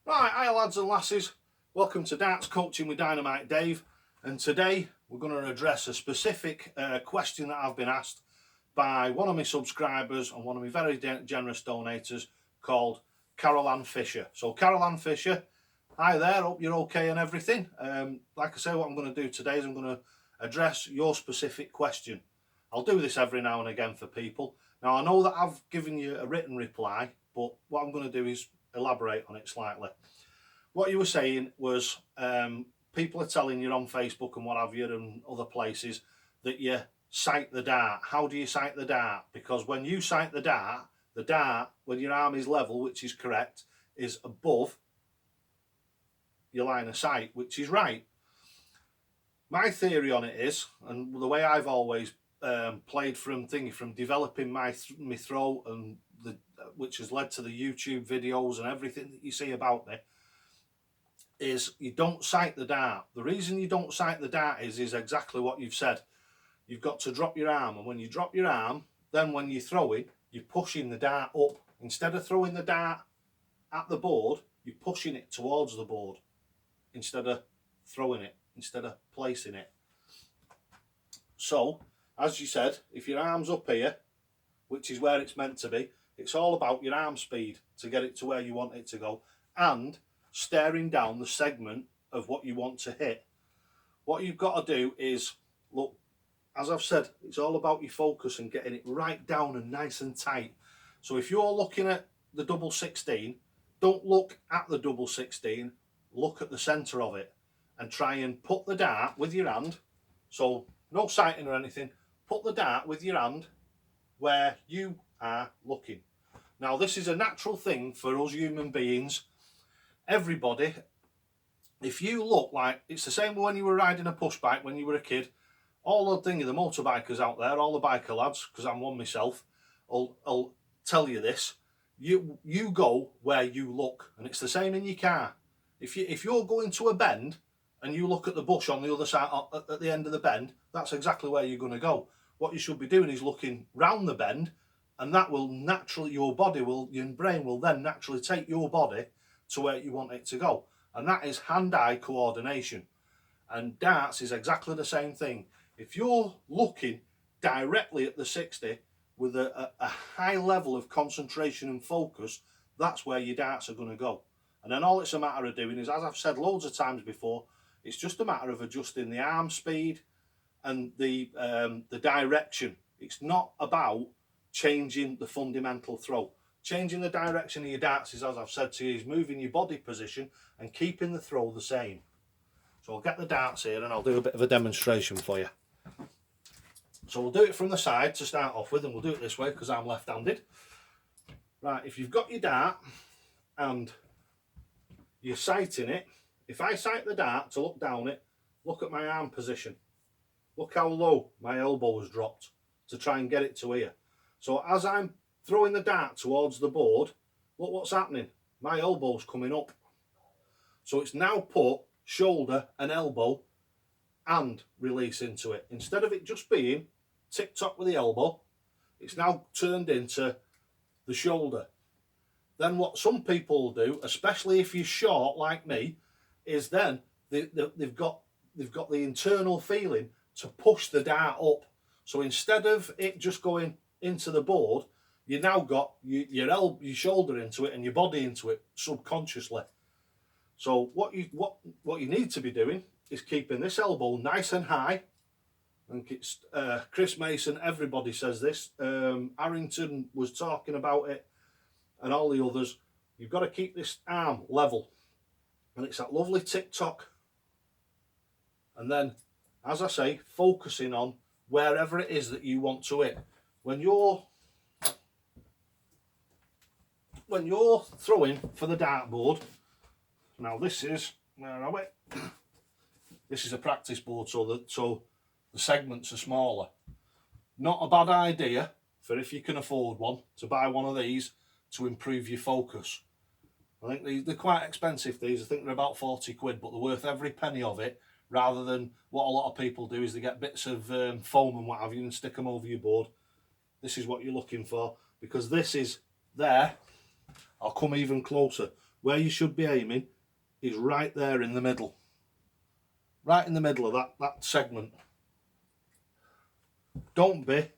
Right, hi lads and lasses, welcome to Darts Coaching with Dynamite Dave, and today we're going to address a specific question that I've been asked by one of my subscribers and one of my very generous donators called Carolanne Fisher. So Carolanne Fisher, hi there, hope you're okay and everything. Like I say, what I'm going to do today is I'm going to address your specific question. I'll do this every now and again for people. Now I know that I've given you a written reply, but what I'm going to do is elaborate on it slightly. What you were saying was people are telling you on Facebook and what have you and other places that you sight the dart. How do you sight the dart? Because when you sight the dart, when your arm is level, which is correct, is above your line of sight, which is right. My theory on it is, and the way I've always played from developing my throw, and which has led to the YouTube videos and everything that you see about me, is you don't sight the dart. The reason you don't sight the dart is exactly what you've said. You've got to drop your arm, and when you drop your arm, then when you're throwing, you're pushing the dart up. Instead of throwing the dart at the board, you're pushing it towards the board instead of throwing it, instead of placing it. So, as you said, if your arm's up here, which is where it's meant to be, it's all about your arm speed to get it to where you want it to go, and staring down the segment of what you want to hit. What you've got to do is, look, as I've said, it's all about your focus and getting it right down and nice and tight. So if you're looking at the double 16, don't look at the double 16, look at the centre of it and try and put the dart with your hand. So no sighting or anything, put the dart with your hand where you are looking. Now this is a natural thing for us human beings. Everybody, if you look, like, it's the same when you were riding a push bike when you were a kid. All the thing of the motorbikers out there, all the biker lads, because I'm one myself, I'll tell you this. You go where you look, and it's the same in your car. If you're going to a bend and you look at the bush on the other side at the end of the bend, that's exactly where you're going to go. What you should be doing is looking round the bend, and that will naturally, your brain will then naturally take your body to where you want it to go, and that is hand-eye coordination. And darts is exactly the same thing. If you're looking directly at the 60 with a high level of concentration and focus, that's where your darts are going to go. And then all it's a matter of doing is, as I've said loads of times before, it's just a matter of adjusting the arm speed and the direction. It's not about changing the fundamental throw. Changing the direction of your darts is, as I've said to you, is moving your body position and keeping the throw the same. So I'll get the darts here and I'll do a bit of a demonstration for you. So we'll do it from the side to start off with, and we'll do it this way because I'm left-handed. Right, if you've got your dart and you're sighting it, if I sight the dart to look down it, look at my arm position. Look how low my elbow has dropped to try and get it to here. So as I'm throwing the dart towards the board, look what's happening. My elbow's coming up. So it's now put shoulder and elbow and release into it. Instead of it just being tick-tock with the elbow, it's now turned into the shoulder. Then what some people do, especially if you're short like me, is then they've got the internal feeling to push the dart up. So instead of it just going into the board, you now got your shoulder into it and your body into it subconsciously. So what you need to be doing is keeping this elbow nice and high. And it's Chris Mason, everybody says this. Harrington was talking about it, and all the others. You've got to keep this arm level, and it's that lovely tick-tock. And then, as I say, focusing on wherever it is that you want to hit. When you're throwing for the dartboard, now this is, where are we? This is a practice board, so the segments are smaller. Not a bad idea for, if you can afford one, to buy one of these to improve your focus. I think they're quite expensive, these. I think they're about 40 quid, but they're worth every penny of it, rather than what a lot of people do is they get bits of foam and what have you and stick them over your board. This is what you're looking for, because this is there. I'll come even closer. where you should be aiming is right there in the middle. Right in the middle of that segment. Don't be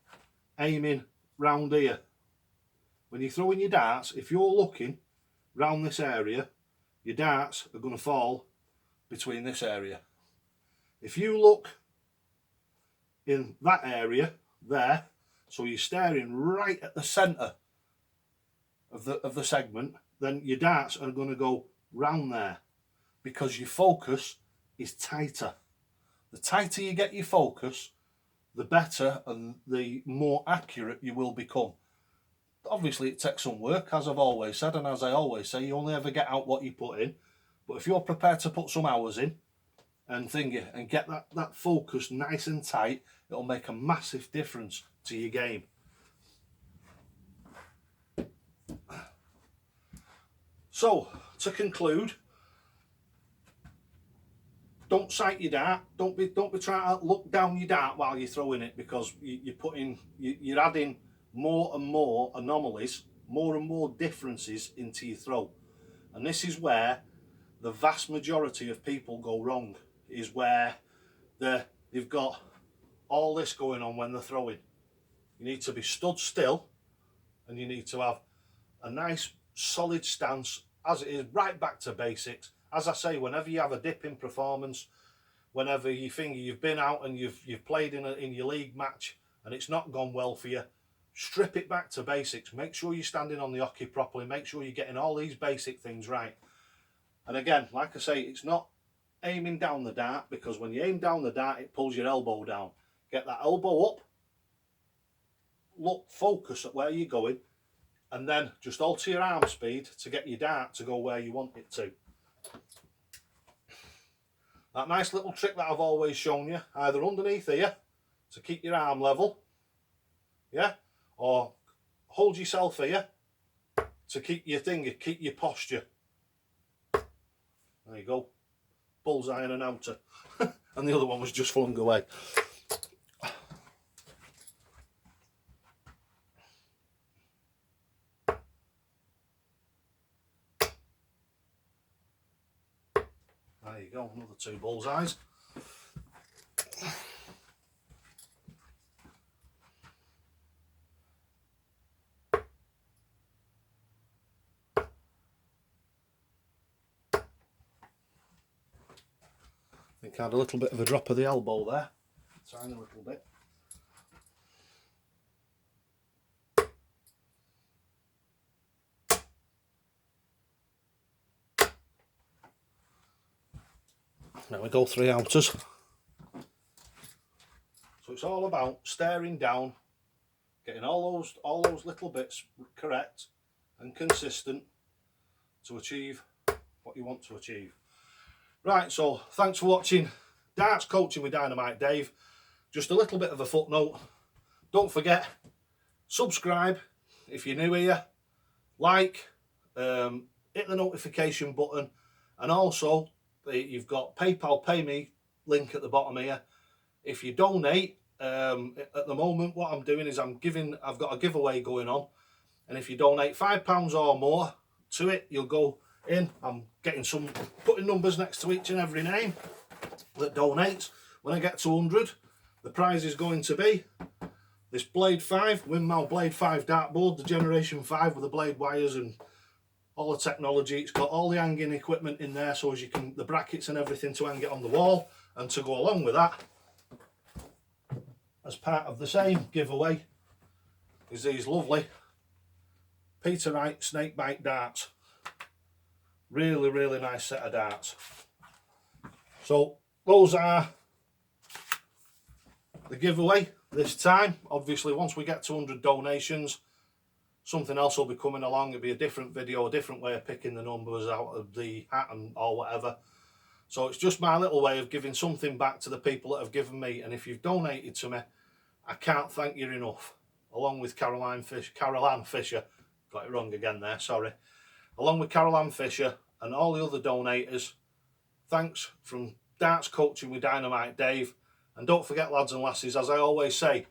aiming round here. When you're throwing your darts, if you're looking round this area, your darts are going to fall between this area. If you look in that area there, so you're staring right at the centre of the segment, then your darts are going to go round there because your focus is tighter. The tighter you get your focus, the better and the more accurate you will become. Obviously it takes some work, as I've always said, and as I always say, you only ever get out what you put in. But if you're prepared to put some hours in and get that focus nice and tight, it'll make a massive difference to your game. So, to conclude, don't sight your dart. Don't be trying to look down your dart while you're throwing it, because you're adding more and more anomalies, more and more differences into your throw. And this is where the vast majority of people go wrong, is where they've got all this going on when they're throwing. You need to be stood still, and you need to have a nice solid stance, as it is, right back to basics. As I say, whenever you have a dip in performance, whenever you think you've been out and you've played in your league match and it's not gone well for you, strip it back to basics. Make sure you're standing on the hockey properly. Make sure you're getting all these basic things right. And again, like I say, it's not aiming down the dart, because when you aim down the dart, it pulls your elbow down. Get that elbow up, look, focus at where you're going, and then just alter your arm speed to get your dart to go where you want it to. That nice little trick that I've always shown you, either underneath here to keep your arm level, yeah, or hold yourself here to keep your posture. There you go, bullseye and an outer. And the other one was just flung away. There you go, another 2 bullseyes. I think I had a little bit of a drop of the elbow there, tiny little bit. Now we go 3 outers. So it's all about staring down, getting all those little bits correct and consistent to achieve what you want to achieve. Right, so thanks for watching Darts Coaching with Dynamite Dave. Just a little bit of a footnote. Don't forget, subscribe if you're new here, like, hit the notification button, and also you've got PayPal Pay Me link at the bottom here. If you donate, at the moment what I'm doing is I've got a giveaway going on, and if you donate £5 or more to it, you'll go in. I'm putting numbers next to each and every name that donates. When I get to 100, the prize is going to be this Blade 5, Windmill Blade 5 dartboard, the Generation 5 with the blade wires and all the technology. It's got all the hanging equipment in there, so as you can, the brackets and everything to hang it on the wall. And to go along with that, as part of the same giveaway, is these lovely Peterite snakebite darts. Really, really nice set of darts. So those are the giveaway this time. Obviously, once we get to 100 donations, something else will be coming along. It'll be a different video, a different way of picking the numbers out of the hat or whatever. So it's just my little way of giving something back to the people that have given me. And if you've donated to me, I can't thank you enough. Along with Carolanne Fisher, got it wrong again there, sorry. Along with Carolanne Fisher and all the other donators, thanks from Darts Coaching with Dynamite Dave. And don't forget, lads and lasses, as I always say,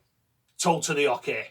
toe to the hockey.